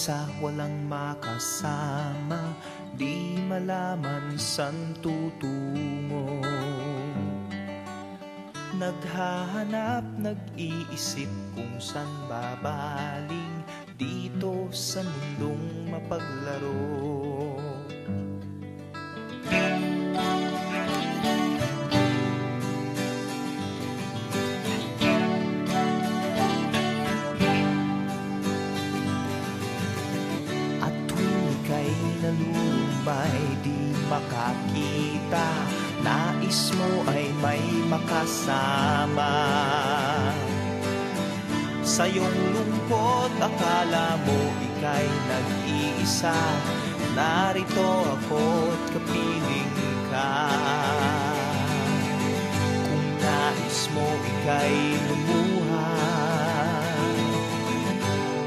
mag-isa, walang makasama, di malaman san tutungo. Naghahanap, nag-iisip kung san babaling dito sa mundong mapaglaro. Nalulumay, di makakita, nais mo ay may makasama. Sa iyong lungkot, akala mo ika'y nag-iisa, narito ako't kapiling ka. Kung nais mo ika'y lumuha,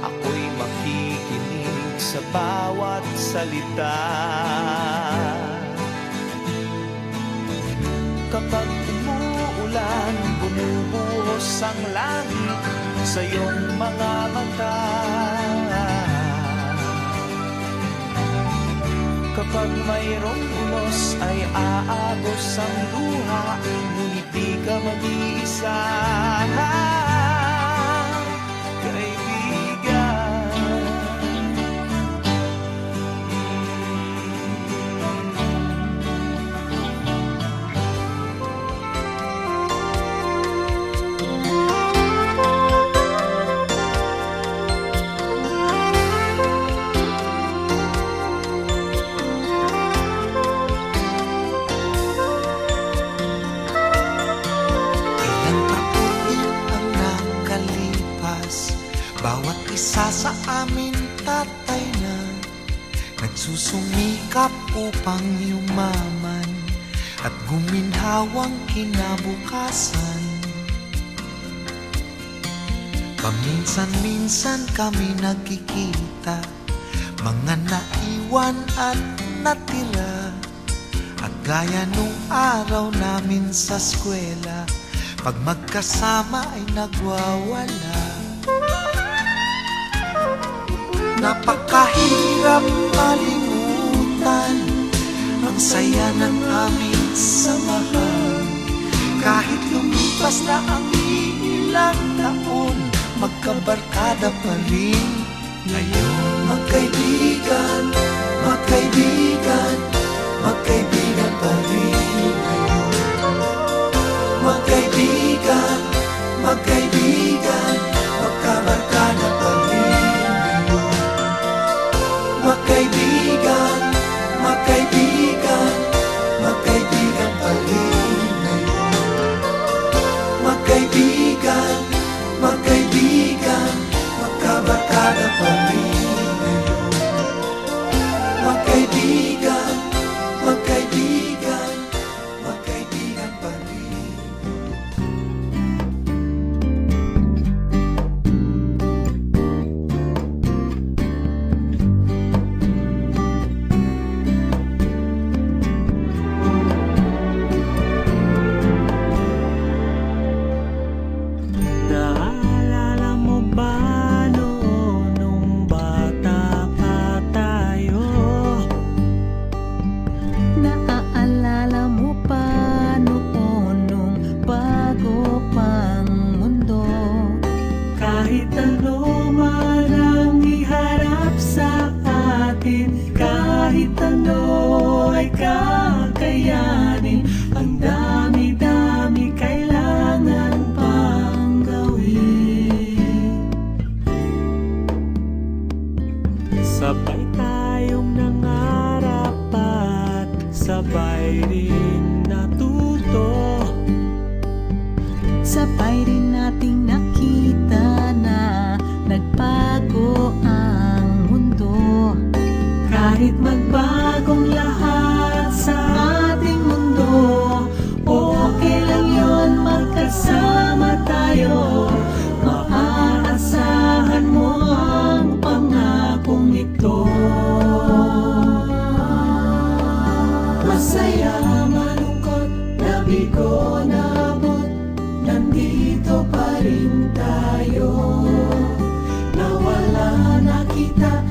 ako'y makikinig sa bawat salita. Kapag umuulan, bumubuhos ang langit sa iyong mga mata. Kapag mayroong unos ay aagos ang luha, ngunit di ka mag-iisa. Bawat isa sa amin tatay na nagsusumikap upang yumaman at guminhawang kinabukasan. Paminsan-minsan kami nagkikita, mga naiwan at natira, at gaya nung araw namin sa eskwela, pag magkasama ay nagwawala. Napakahirap malimutan ang saya ng aming samahan. Kahit lumipas na ang ilang taon, magkabarkada pa rin ngayon. Magkaibigan, magkaibigan, magkaibigan pa rin ngayon. Magkaibigan, magkaibigan, magkabarkada pa rin. Magkaibigan, magkaibigan, magkaibigan pa rin ngayon. Magkaibigan, magkaibigan, magkabarkada pa rin ngayon. Magkaibigan, magkaibigan, magkaibigan pa rin. Kahit ano man ang iharap sa atin, kahit ano ay kakayanin, ang dami-dami kailangan pang gawin. Sabay tayong nangarap at sabay rin natuto, sabay rin nating nakita na nagbago ang mundo. kahit magbagong lahat sa ating mundo, okay lang yun, magkasama tayo. Maaasahan mo ang pangakong ito. Masaya, malungkot, nabigo, nabot, nandito pa rin tayo. Nawala na kita,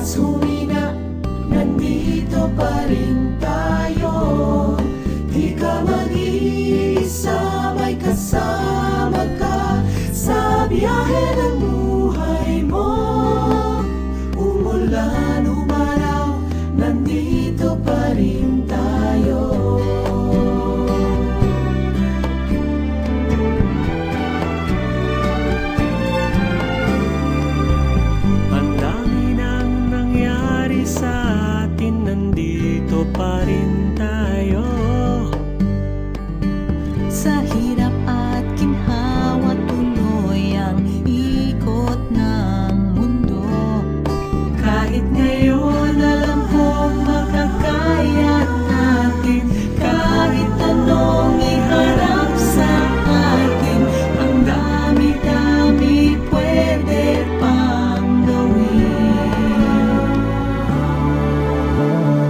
lumakas, humina, nandito pa rin tayo. Di ka mag-iisa, may kasama ka sa biyahe ng buhay mo. Umulan, umaraw, nandito pa rin tayo. Ang dami nang nangyari sa atin, nandito pa rin tayo. Sa hirap at ginhawa, tuloy ang ikot ng mundo. Kahit ngayon alam kong makakaya natin, kahit anong iharap sa atin, ang dami-dami pwede pang gawin.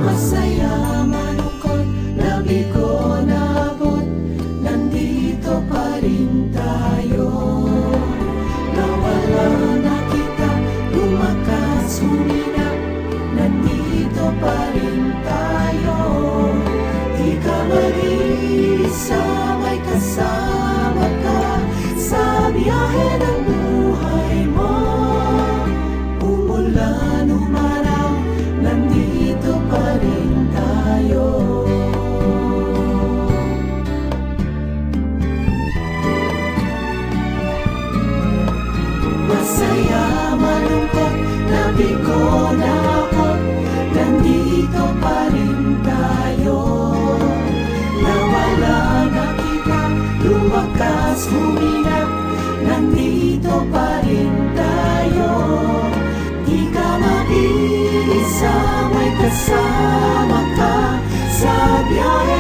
Masaya, malungkot, nabigo, naabot, nandito pa rin tayo. Nawala na kita, lumakas, humina, nandito pa rin tayo. Di ka mag-iisa, may kasama ka sa biyahe ng buhay mo. Umulan, umaraw, nandito pa rin tayo. Masaya, malungkot, nabigo, naabot, nandito pa rin tayo. Nawala na kita, lumakas, humina, nandito pa rin tayo. Di ka mag-iisa, may kasama ka sa biyahe